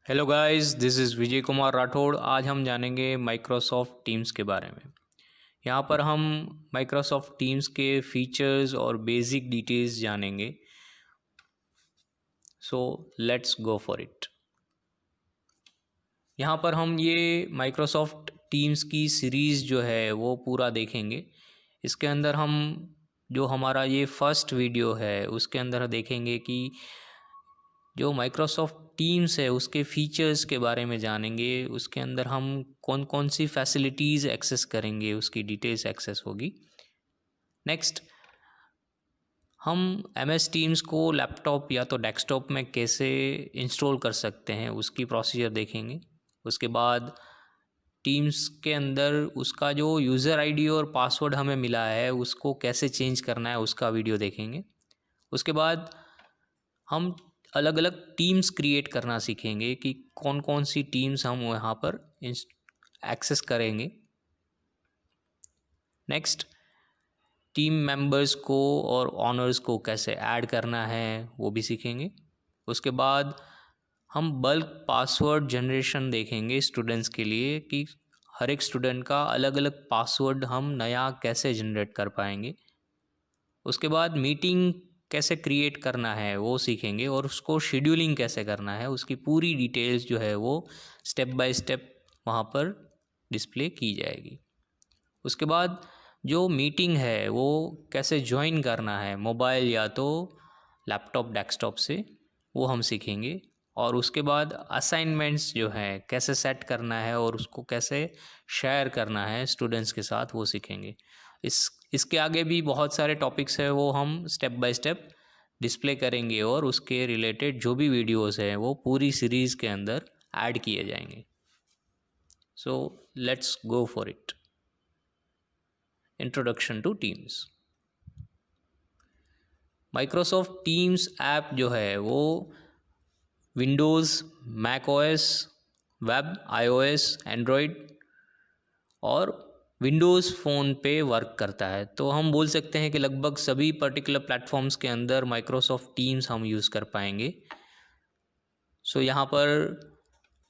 Hello guys, this is Vijay Kumar Rathore. आज हम जानेंगे माइक्रोसॉफ्ट टीम्स के बारे में। यहाँ पर हम माइक्रोसॉफ्ट टीम्स के फीचर्स और बेसिक डिटेल्स जानेंगे। सो लेट्स गो फॉर इट। यहाँ पर हम ये माइक्रोसॉफ्ट टीम्स की सीरीज़ जो है वो पूरा देखेंगे। इसके अंदर हम जो हमारा ये फर्स्ट वीडियो है उसके अंदर देखेंगे कि जो माइक्रोसॉफ्ट टीम्स है उसके फीचर्स के बारे में जानेंगे। उसके अंदर हम कौन कौन सी फैसिलिटीज़ एक्सेस करेंगे, उसकी डिटेल्स एक्सेस होगी। नेक्स्ट, हम MS टीम्स को लैपटॉप या तो डेस्कटॉप में कैसे इंस्टॉल कर सकते हैं उसकी प्रोसीजर देखेंगे। उसके बाद टीम्स के अंदर उसका जो यूज़र आईडी और पासवर्ड हमें मिला है उसको कैसे चेंज करना है उसका वीडियो देखेंगे। उसके बाद हम अलग अलग टीम्स क्रिएट करना सीखेंगे कि कौन कौन सी टीम्स हम यहाँ पर एक्सेस करेंगे। नेक्स्ट, टीम मेंबर्स को और ऑनर्स को कैसे ऐड करना है वो भी सीखेंगे। उसके बाद हम बल्क पासवर्ड जनरेशन देखेंगे स्टूडेंट्स के लिए कि हर एक स्टूडेंट का अलग अलग पासवर्ड हम नया कैसे जनरेट कर पाएंगे। उसके बाद मीटिंग कैसे क्रिएट करना है वो सीखेंगे और उसको शेड्यूलिंग कैसे करना है उसकी पूरी डिटेल्स जो है वो स्टेप बाय स्टेप वहाँ पर डिस्प्ले की जाएगी। उसके बाद जो मीटिंग है वो कैसे ज्वाइन करना है मोबाइल या तो लैपटॉप डेस्कटॉप से, वो हम सीखेंगे। और उसके बाद असाइनमेंट्स जो है कैसे सेट करना है और उसको कैसे शेयर करना है स्टूडेंट्स के साथ, वो सीखेंगे। इसके आगे भी बहुत सारे टॉपिक्स हैं, वो हम स्टेप बाय स्टेप डिस्प्ले करेंगे और उसके रिलेटेड जो भी वीडियोस हैं वो पूरी सीरीज़ के अंदर ऐड किए जाएंगे। So let's go for it. Introduction to Teams. Microsoft Teams app जो है वो Windows, Mac OS, web, iOS, Android और विंडोज़ फ़ोन पे वर्क करता है। तो हम बोल सकते हैं कि लगभग सभी पर्टिकुलर प्लेटफॉर्म्स के अंदर माइक्रोसॉफ्ट टीम्स हम यूज़ कर पाएंगे। सो यहाँ पर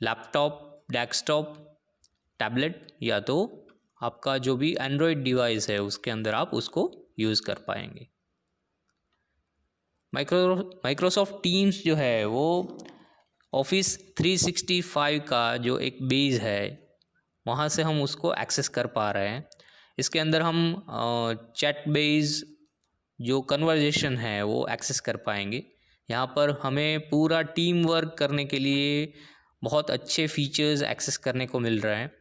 लैपटॉप, डेस्कटॉप, टैबलेट या तो आपका जो भी एंड्रॉयड डिवाइस है उसके अंदर आप उसको यूज़ कर पाएंगे। माइक्रोसॉफ्ट टीम्स जो है वो ऑफिस 365 का जो एक बेस है वहाँ से हम उसको एक्सेस कर पा रहे हैं। इसके अंदर हम चैट बेस जो कन्वर्जेशन है वो एक्सेस कर पाएंगे। यहाँ पर हमें पूरा टीम वर्क करने के लिए बहुत अच्छे फीचर्स एक्सेस करने को मिल रहे हैं,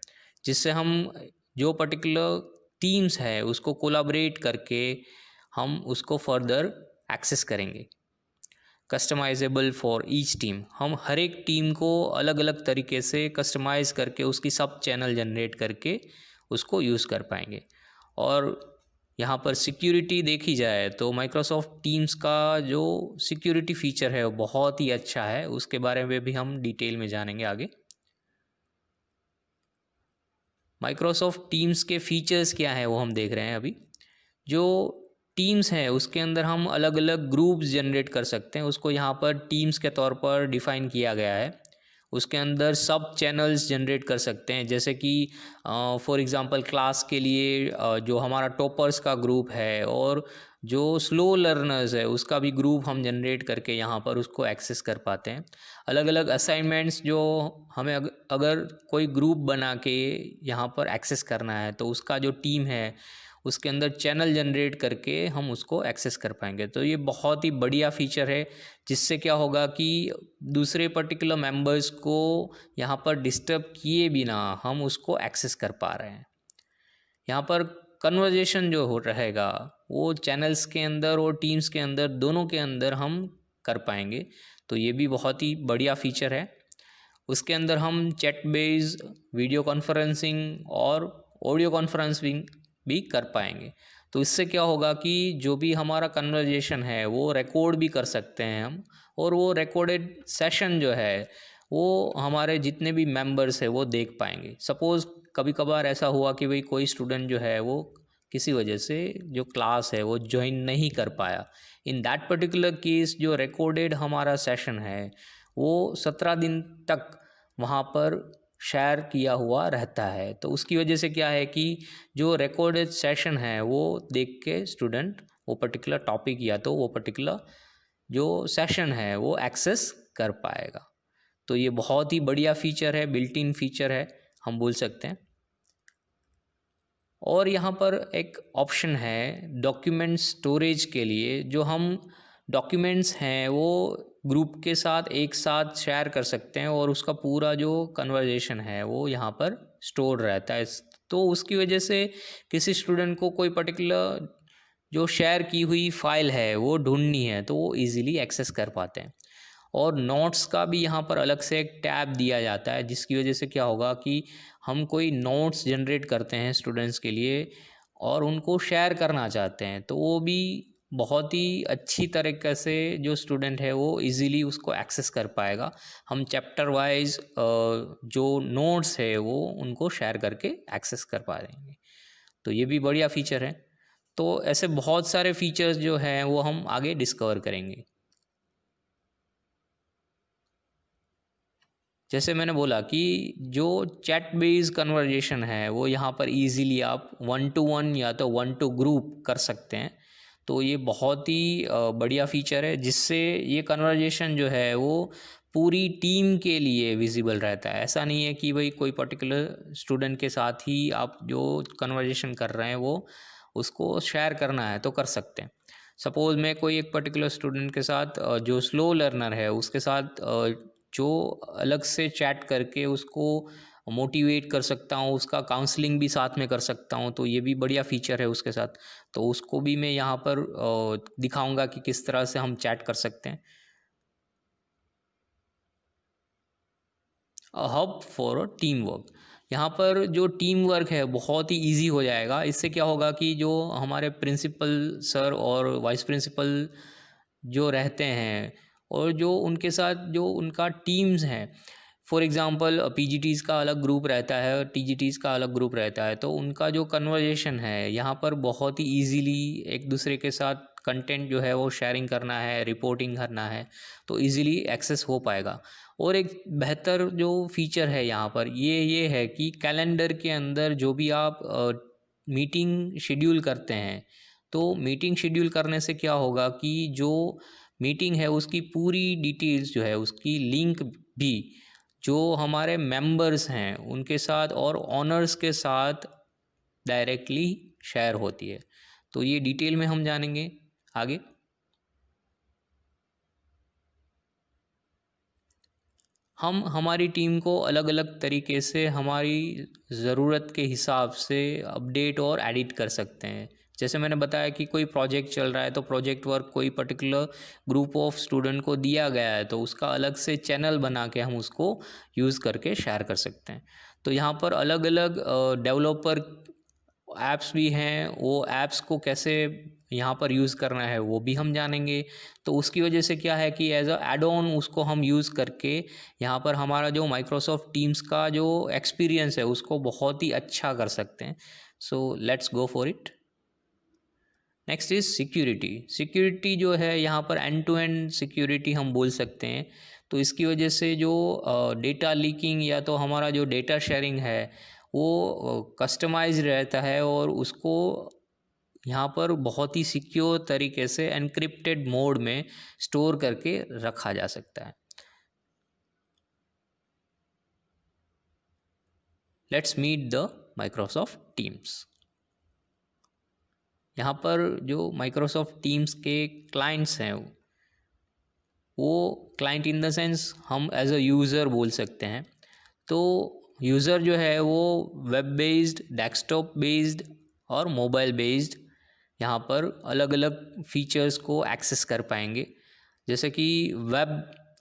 जिससे हम जो पर्टिकुलर टीम्स है उसको कोलाबरेट करके हम उसको फर्दर एक्सेस करेंगे। कस्टमाइजेबल फॉर ईच टीम, हम हर एक टीम को अलग अलग तरीके से कस्टमाइज़ करके उसकी सब चैनल जनरेट करके उसको यूज़ कर पाएंगे। और यहाँ पर सिक्योरिटी देखी जाए तो माइक्रोसॉफ्ट टीम्स का जो सिक्योरिटी फीचर है वो बहुत ही अच्छा है, उसके बारे में भी हम डिटेल में जानेंगे आगे। माइक्रोसॉफ्ट टीम्स के फीचर्स क्या है वो हम देख रहे हैं अभी। जो टीम्स हैं उसके अंदर हम अलग अलग ग्रुप्स जनरेट कर सकते हैं, उसको यहाँ पर टीम्स के तौर पर डिफ़ाइन किया गया है। उसके अंदर सब चैनल्स जनरेट कर सकते हैं, जैसे कि फॉर एग्ज़ाम्पल क्लास के लिए जो हमारा टॉपर्स का ग्रुप है और जो स्लो लर्नर्स है उसका भी ग्रुप हम जनरेट करके यहाँ पर उसको एक्सेस कर पाते हैं। अलग अलग असाइनमेंट्स जो हमें अगर कोई ग्रुप बना के यहाँ पर एक्सेस करना है तो उसका जो टीम है उसके अंदर चैनल जनरेट करके हम उसको एक्सेस कर पाएंगे। तो ये बहुत ही बढ़िया फीचर है, जिससे क्या होगा कि दूसरे पर्टिकुलर मेंबर्स को यहाँ पर डिस्टर्ब किए बिना हम उसको एक्सेस कर पा रहे हैं। यहाँ पर कन्वर्जेशन जो हो रहेगा वो चैनल्स के अंदर और टीम्स के अंदर दोनों के अंदर हम कर पाएंगे। तो ये भी बहुत ही बढ़िया फीचर है। उसके अंदर हम चैट बेस्ड वीडियो कॉन्फ्रेंसिंग और ऑडियो कॉन्फ्रेंसिंग भी कर पाएंगे। तो इससे क्या होगा कि जो भी हमारा कन्वर्जेशन है वो रिकॉर्ड भी कर सकते हैं हम, और वो रिकॉर्डेड सेशन जो है वो हमारे जितने भी मेंबर्स है वो देख पाएंगे। सपोज़ कभी कभार ऐसा हुआ कि भाई कोई स्टूडेंट जो है वो किसी वजह से जो क्लास है वो ज्वाइन नहीं कर पाया। इन दैट पर्टिकुलर केस जो रिकॉर्डेड हमारा सेशन है वो 17 दिन तक वहाँ पर शेयर किया हुआ रहता है। तो उसकी वजह से क्या है कि जो रिकॉर्डेड सेशन है वो देख के स्टूडेंट वो पर्टिकुलर टॉपिक या तो वो पर्टिकुलर जो सेशन है वो एक्सेस कर पाएगा। तो ये बहुत ही बढ़िया फीचर है, बिल्ट इन फीचर है हम बोल सकते हैं। और यहाँ पर एक ऑप्शन है डॉक्यूमेंट स्टोरेज के लिए, जो हम डॉक्यूमेंट्स हैं वो ग्रुप के साथ एक साथ शेयर कर सकते हैं और उसका पूरा जो कन्वर्जेशन है वो यहाँ पर स्टोर रहता है। तो उसकी वजह से किसी स्टूडेंट को कोई पर्टिकुलर जो शेयर की हुई फाइल है वो ढूंढनी है तो वो इजीली एक्सेस कर पाते हैं। और नोट्स का भी यहाँ पर अलग से एक टैब दिया जाता है, जिसकी वजह से क्या होगा कि हम कोई नोट्स जनरेट करते हैं स्टूडेंट्स के लिए और उनको शेयर करना चाहते हैं तो वो भी बहुत ही अच्छी तरीके से जो स्टूडेंट है वो इजीली उसको एक्सेस कर पाएगा। हम चैप्टर वाइज जो नोट्स है वो उनको शेयर करके एक्सेस कर पाएंगे। तो ये भी बढ़िया फीचर है। तो ऐसे बहुत सारे फीचर्स जो हैं वो हम आगे डिस्कवर करेंगे। जैसे मैंने बोला कि जो चैट बेस्ड कन्वर्जेशन है वो यहाँ पर इजीली आप 1 to 1 या तो 1 to ग्रुप कर सकते हैं। तो ये बहुत ही बढ़िया फीचर है, जिससे ये कन्वर्जेशन जो है वो पूरी टीम के लिए विजिबल रहता है। ऐसा नहीं है कि भाई कोई पर्टिकुलर स्टूडेंट के साथ ही आप जो कन्वर्जेशन कर रहे हैं वो उसको शेयर करना है तो कर सकते हैं। सपोज़ मैं कोई एक पर्टिकुलर स्टूडेंट के साथ जो स्लो लर्नर है उसके साथ जो अलग से चैट करके उसको मोटिवेट कर सकता हूँ, उसका काउंसलिंग भी साथ में कर सकता हूँ। तो ये भी बढ़िया फीचर है उसके साथ। तो उसको भी मैं यहाँ पर दिखाऊंगा कि किस तरह से हम चैट कर सकते हैं। हब फॉर टीम वर्क, यहाँ पर जो टीम वर्क है बहुत ही इजी हो जाएगा। इससे क्या होगा कि जो हमारे प्रिंसिपल सर और वाइस प्रिंसिपल जो रहते हैं और जो उनके साथ जो उनका टीम्स हैं, फॉर एग्ज़ाम्पल पीजीटीज़ का अलग ग्रुप रहता है और टीजीटीज़ का अलग ग्रुप रहता है, तो उनका जो कन्वर्जेशन है यहाँ पर बहुत ही इजीली एक दूसरे के साथ कंटेंट जो है वो शेयरिंग करना है, रिपोर्टिंग करना है, तो इजीली एक्सेस हो पाएगा। और एक बेहतर जो फीचर है यहाँ पर ये है कि कैलेंडर के अंदर जो भी आप मीटिंग शेड्यूल करते हैं, तो मीटिंग शेड्यूल करने से क्या होगा कि जो मीटिंग है उसकी पूरी डिटेल्स जो है उसकी लिंक भी जो हमारे मेंबर्स हैं उनके साथ और ऑनर्स के साथ डायरेक्टली शेयर होती है। तो ये डिटेल में हम जानेंगे आगे। हम हमारी टीम को अलग अलग तरीके से हमारी ज़रूरत के हिसाब से अपडेट और एडिट कर सकते हैं। जैसे मैंने बताया कि कोई प्रोजेक्ट चल रहा है तो प्रोजेक्ट वर्क कोई पर्टिकुलर ग्रुप ऑफ स्टूडेंट को दिया गया है तो उसका अलग से चैनल बना के हम उसको यूज़ करके शेयर कर सकते हैं। तो यहाँ पर अलग अलग डेवलपर ऐप्स भी हैं, वो ऐप्स को कैसे यहाँ पर यूज़ करना है वो भी हम जानेंगे। तो उसकी वजह से क्या है कि एज अ एड ऑन उसको हम यूज़ करके यहाँ पर हमारा जो माइक्रोसॉफ्ट टीम्स का जो एक्सपीरियंस है उसको बहुत ही अच्छा कर सकते हैं। सो let's go for it. Next is security जो है यहाँ पर एंड टू एंड सिक्योरिटी हम बोल सकते हैं। तो इसकी वजह से जो डेटा लीकिंग या तो हमारा जो डेटा शेयरिंग है वो कस्टमाइज रहता है और उसको यहाँ पर बहुत ही सिक्योर तरीके से एनक्रिप्टेड मोड में स्टोर करके रखा जा सकता है। Let's meet the Microsoft Teams. यहाँ पर जो माइक्रोसॉफ्ट टीम्स के क्लाइंट्स हैं वो क्लाइंट इन द सेंस हम एज अ यूज़र बोल सकते हैं। तो यूज़र जो है वो वेब बेस्ड, डेस्कटॉप बेस्ड और मोबाइल बेस्ड यहाँ पर अलग अलग फीचर्स को एक्सेस कर पाएंगे। जैसे कि वेब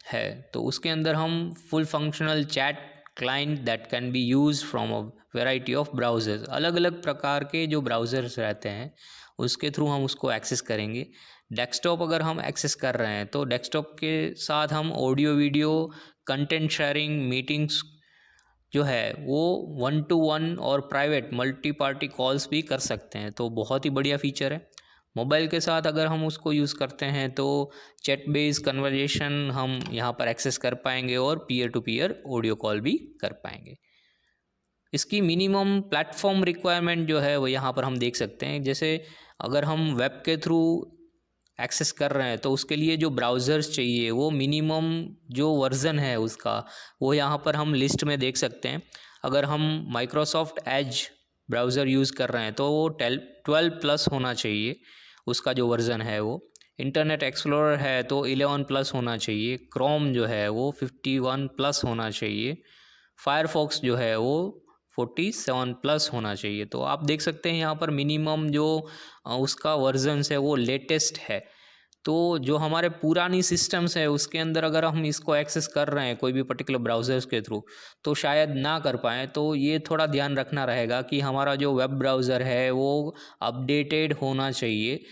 है तो उसके अंदर हम full functional chat client that can be use from a variety of browsers, अलग अलग प्रकार के जो ब्राउज़र्स रहते हैं उसके थ्रू हम उसको एक्सेस करेंगे। डेस्कटॉप अगर हम एक्सेस कर रहे हैं तो डेस्कटॉप के साथ हम audio video content sharing meetings जो है वो 1 to 1 और प्राइवेट मल्टी पार्टी कॉल्स भी कर सकते हैं। तो बहुत ही बढ़िया फीचर है। मोबाइल के साथ अगर हम उसको यूज़ करते हैं तो चैट बेस्ड कन्वर्जेशन हम यहाँ पर एक्सेस कर पाएंगे और peer to peer audio call भी कर पाएंगे। इसकी मिनिमम प्लेटफॉर्म रिक्वायरमेंट जो है वो यहाँ पर हम देख सकते हैं। जैसे अगर हम वेब के थ्रू एक्सेस कर रहे हैं तो उसके लिए जो ब्राउज़र्स चाहिए वो मिनिमम जो वर्ज़न है उसका वो यहाँ पर हम लिस्ट में देख सकते हैं। अगर हम माइक्रोसॉफ्ट एज ब्राउज़र यूज़ कर रहे हैं तो वो 12 प्लस होना चाहिए, उसका जो वर्ज़न है वो। इंटरनेट एक्सप्लोरर है तो 11 प्लस होना चाहिए। क्रोम जो है वो 51 प्लस होना चाहिए। फायरफॉक्स जो है वो 47 प्लस होना चाहिए। तो आप देख सकते हैं यहाँ पर मिनिमम जो उसका वर्जन्स है वो लेटेस्ट है। तो जो हमारे पुरानी सिस्टम्स है उसके अंदर अगर हम इसको एक्सेस कर रहे हैं कोई भी पर्टिकुलर ब्राउज़र्स के थ्रू तो शायद ना कर पाएँ। तो ये थोड़ा ध्यान रखना रहेगा कि हमारा जो वेब ब्राउज़र है वो अपडेटेड होना चाहिए।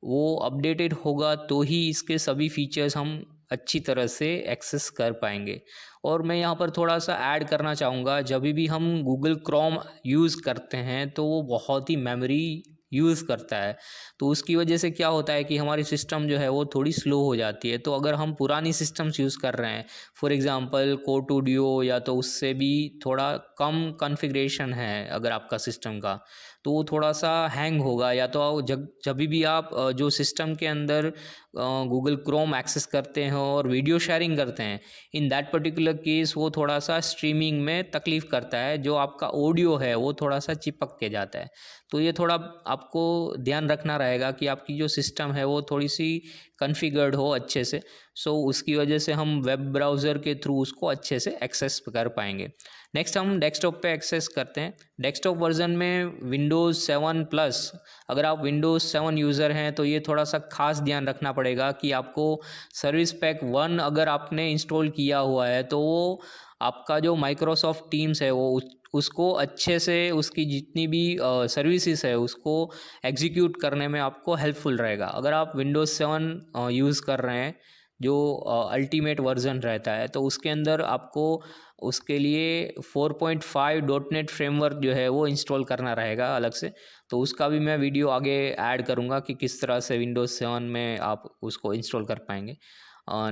वो अपडेटेड होगा तो ही इसके सभी फीचर्स हम अच्छी तरह से एक्सेस कर पाएंगे। और मैं यहाँ पर थोड़ा सा ऐड करना चाहूँगा, जब भी हम गूगल क्रोम यूज़ करते हैं तो वो बहुत ही मेमोरी यूज़ करता है। तो उसकी वजह से क्या होता है कि हमारी सिस्टम जो है वो थोड़ी स्लो हो जाती है। तो अगर हम पुरानी सिस्टम्स यूज़ कर रहे हैं, for example core two duo या तो उससे भी थोड़ा कम कॉन्फ़िगरेशन है अगर आपका सिस्टम का, तो वो थोड़ा सा हैंग होगा। या तो जब भी आप जो सिस्टम के अंदर गूगल क्रोम एक्सेस करते हैं और वीडियो शेयरिंग करते हैं, इन दैट पर्टिकुलर केस वो थोड़ा सा स्ट्रीमिंग में तकलीफ़ करता है, जो आपका ऑडियो है वो थोड़ा सा चिपक के जाता है। तो ये थोड़ा आपको ध्यान रखना रहेगा कि आपकी जो सिस्टम है वो थोड़ी सी कॉन्फ़िगर्ड हो अच्छे से। सो उसकी वजह से हम वेब ब्राउज़र के थ्रू उसको अच्छे से एक्सेस कर पाएंगे। नेक्स्ट हम डेस्कटॉप पे एक्सेस करते हैं। डेस्कटॉप वर्जन में विंडोज़ 7 प्लस, अगर आप विंडोज़ 7 यूज़र हैं तो ये थोड़ा सा खास ध्यान रखना पड़ेगा कि आपको सर्विस पैक 1 अगर आपने इंस्टॉल किया हुआ है तो वो आपका जो माइक्रोसॉफ्ट टीम्स है वो उसको अच्छे से उसकी जितनी भी सर्विसेज है उसको एग्जीक्यूट करने में आपको हेल्पफुल रहेगा। अगर आप विंडोज़ 7 यूज़ कर रहे हैं जो अल्टीमेट वर्जन रहता है तो उसके अंदर आपको उसके लिए 4.5 डॉटनेट फ्रेमवर्क जो है वो इंस्टॉल करना रहेगा अलग से। तो उसका भी मैं वीडियो आगे ऐड करूँगा कि किस तरह से विंडोज़ 7 में आप उसको इंस्टॉल कर पाएंगे।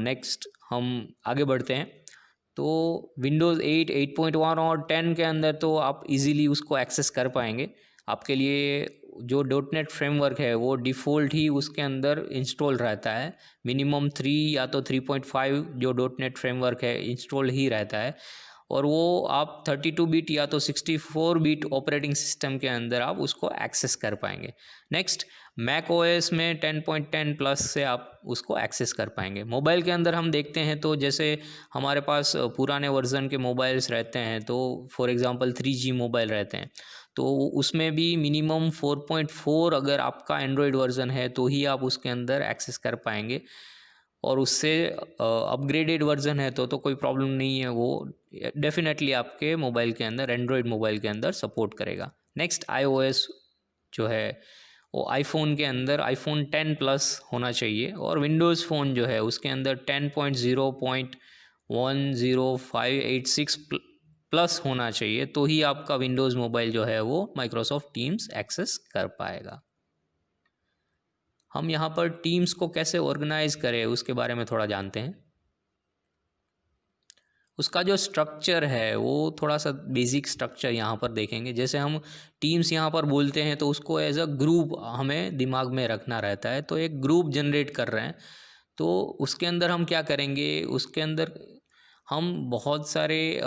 नेक्स्ट हम आगे बढ़ते हैं। तो विंडोज़ 8, 8.1 और 10 के अंदर तो आप इजीली उसको एक्सेस कर पाएंगे। आपके लिए जो डॉटनेट फ्रेमवर्क है वो डिफ़ॉल्ट ही उसके अंदर इंस्टॉल रहता है। मिनिमम 3 या तो 3.5 जो डॉटनेट फ्रेमवर्क है इंस्टॉल ही रहता है। और वो आप 32 बिट या तो 64 बिट ऑपरेटिंग सिस्टम के अंदर आप उसको एक्सेस कर पाएंगे। नेक्स्ट मैक ओएस में 10.10 प्लस से आप उसको एक्सेस कर पाएंगे। मोबाइल के अंदर हम देखते हैं तो जैसे हमारे पास पुराने वर्जन के मोबाइल्स रहते हैं, तो फॉर एग्जांपल 3G मोबाइल रहते हैं, तो उसमें भी मिनिमम 4.4 अगर आपका एंड्रॉयड वर्जन है तो ही आप उसके अंदर एक्सेस कर पाएंगे। और उससे अपग्रेडेड वर्जन है तो कोई प्रॉब्लम नहीं है, वो डेफिनेटली आपके मोबाइल के अंदर, एंड्रॉयड मोबाइल के अंदर सपोर्ट करेगा। नेक्स्ट iOS जो है वो आईफोन के अंदर आईफोन 10 प्लस होना चाहिए, और विंडोज़ फ़ोन जो है उसके अंदर 10.0.10586 प्लस होना चाहिए, तो ही आपका विंडोज़ मोबाइल जो है वो माइक्रोसॉफ्ट टीम्स एक्सेस कर पाएगा। हम यहाँ पर टीम्स को कैसे ऑर्गेनाइज करें उसके बारे में थोड़ा जानते हैं। उसका जो स्ट्रक्चर है वो थोड़ा सा बेसिक स्ट्रक्चर यहाँ पर देखेंगे। जैसे हम टीम्स यहाँ पर बोलते हैं तो उसको एज अ ग्रुप हमें दिमाग में रखना रहता है। तो एक ग्रुप जनरेट कर रहे हैं तो उसके अंदर हम क्या करेंगे, उसके अंदर हम बहुत सारे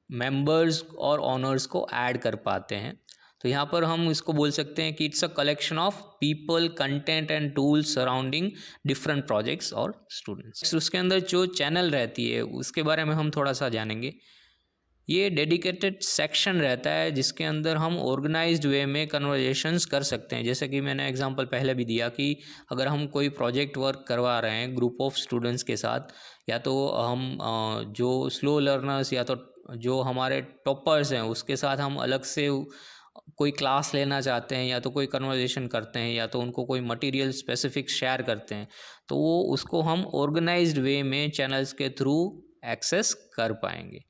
मेंबर्स और ऑनर्स को ऐड कर पाते हैं। तो यहाँ पर हम इसको बोल सकते हैं कि it's a collection of people, content and tools surrounding different projects और स्टूडेंट्स। उसके अंदर जो चैनल रहती है उसके बारे में हम थोड़ा सा जानेंगे। ये डेडिकेटेड सेक्शन रहता है जिसके अंदर हम ऑर्गेनाइज्ड वे में कन्वर्जेशंस कर सकते हैं। जैसे कि मैंने एग्जांपल पहले भी दिया कि अगर हम कोई प्रोजेक्ट वर्क करवा रहे हैं ग्रुप ऑफ स्टूडेंट्स के साथ, या तो हम जो स्लो लर्नर्स या तो जो हमारे टॉपर्स हैं उसके साथ हम अलग से कोई क्लास लेना चाहते हैं, या तो कोई कन्वर्जेशन करते हैं, या तो उनको कोई मटेरियल स्पेसिफिक शेयर करते हैं, तो वो उसको हम ऑर्गेनाइज्ड वे में चैनल्स के थ्रू एक्सेस कर पाएंगे।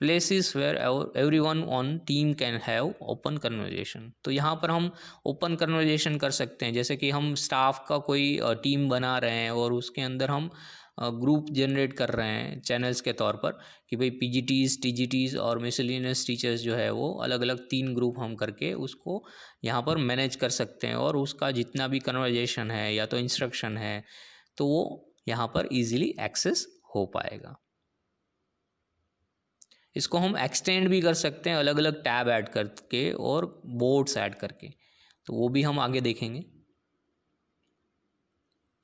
Places where everyone on team can have open conversation. तो यहाँ पर हम ओपन कन्वर्जेशन कर सकते हैं, जैसे कि हम स्टाफ का कोई टीम बना रहे हैं और उसके अंदर हम ग्रुप जनरेट कर रहे हैं चैनल्स के तौर पर कि भाई पीजीटीज़, टीजीटीज़ और मिसलिनियस टीचर्स जो है वो अलग अलग 3 ग्रुप हम करके उसको यहाँ पर मैनेज कर सकते हैं, और उसका जितना भी कन्वर्जेशन है या तो इंस्ट्रक्शन है तो वो यहाँ पर इजीली एक्सेस हो पाएगा। इसको हम एक्सटेंड भी कर सकते हैं अलग अलग टैब ऐड करके और बोर्ड्स ऐड करके, तो वो भी हम आगे देखेंगे।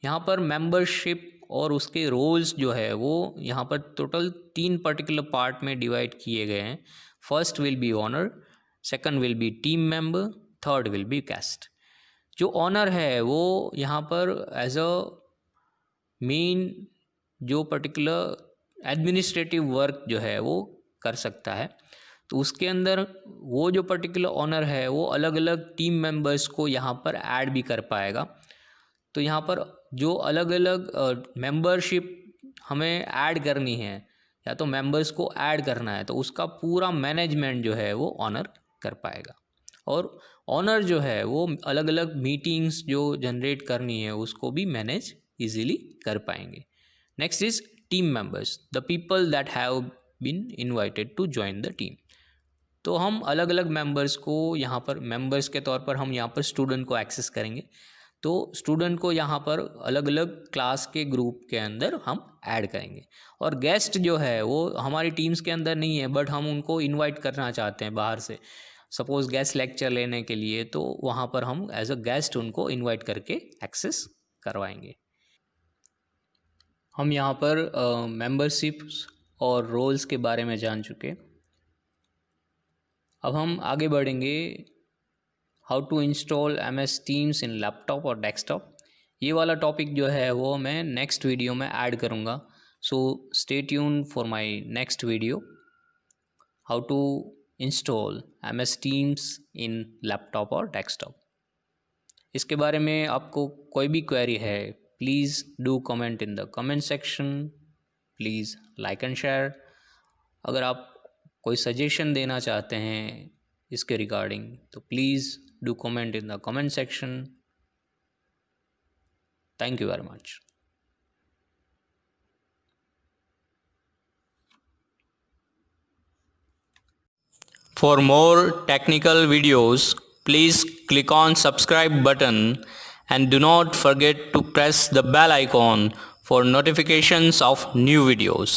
यहाँ पर मेंबरशिप और उसके रोल्स जो है वो यहाँ पर टोटल 3 पर्टिकुलर पार्ट में डिवाइड किए गए हैं। First will be owner, second will be team member, third will be guest. जो ऑनर है वो यहाँ पर एज अ मेन जो पर्टिकुलर एडमिनिस्ट्रेटिव वर्क जो है वो कर सकता है, तो उसके अंदर वो जो पर्टिकुलर ऑनर है वो अलग अलग टीम मेंबर्स को यहाँ पर ऐड भी कर पाएगा। तो यहाँ पर जो अलग अलग मेंबरशिप हमें ऐड करनी है या तो मेंबर्स को ऐड करना है, तो उसका पूरा मैनेजमेंट जो है वो ऑनर कर पाएगा। और ऑनर जो है वो अलग अलग मीटिंग्स जो जनरेट करनी है उसको भी मैनेज इजीली कर पाएंगे। Next is team members, the people that have been invited to join the team. तो हम अलग अलग मेंबर्स को यहाँ पर मेंबर्स के तौर पर हम यहाँ पर स्टूडेंट को एक्सेस करेंगे, तो स्टूडेंट को यहाँ पर अलग अलग क्लास के ग्रुप के अंदर हम ऐड करेंगे। और गेस्ट जो है वो हमारी टीम्स के अंदर नहीं है, बट हम उनको इनवाइट करना चाहते हैं बाहर से, सपोज़ गेस्ट लेक्चर लेने के लिए, तो वहाँ पर हम एज अ गेस्ट उनको इनवाइट करके एक्सेस करवाएंगे। हम यहाँ पर मेंबरशिप्स और रोल्स के बारे में जान चुके। अब हम आगे बढ़ेंगे how to install MS Teams in laptop और डेस्कटॉप। ये वाला टॉपिक जो है वो मैं नेक्स्ट वीडियो में ऐड करूँगा, so stay tune for my next video how to install MS Teams in laptop और डेस्कटॉप। इसके बारे में आपको कोई भी क्वेरी है, please do comment in the comment section, please like and share. अगर आप कोई सजेशन देना चाहते हैं इसके रिगार्डिंग तो please do comment in the comment section. Thank you very much. For more technical videos, please click on subscribe button and do not forget to press the bell icon for notifications of new videos.